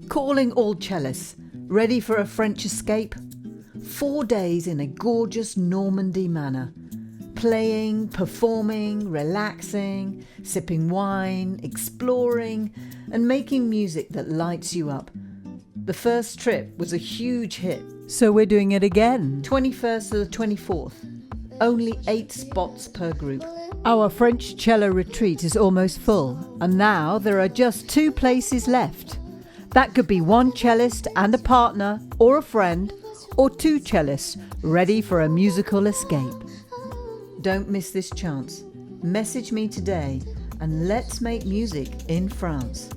Calling all cellists, ready for a French escape? 4 days in a gorgeous Normandy manor. Playing, performing, relaxing, sipping wine, exploring, and making music that lights you up. The first trip was a huge hit, so we're doing it again. 21st to the 24th. Only 8 spots per group. Our French cello retreat is almost full, and now there are just 2 places left. That could be 1 cellist and a partner, or a friend, or 2 cellists ready for a musical escape. Don't miss this chance. Message me today and let's make music in France.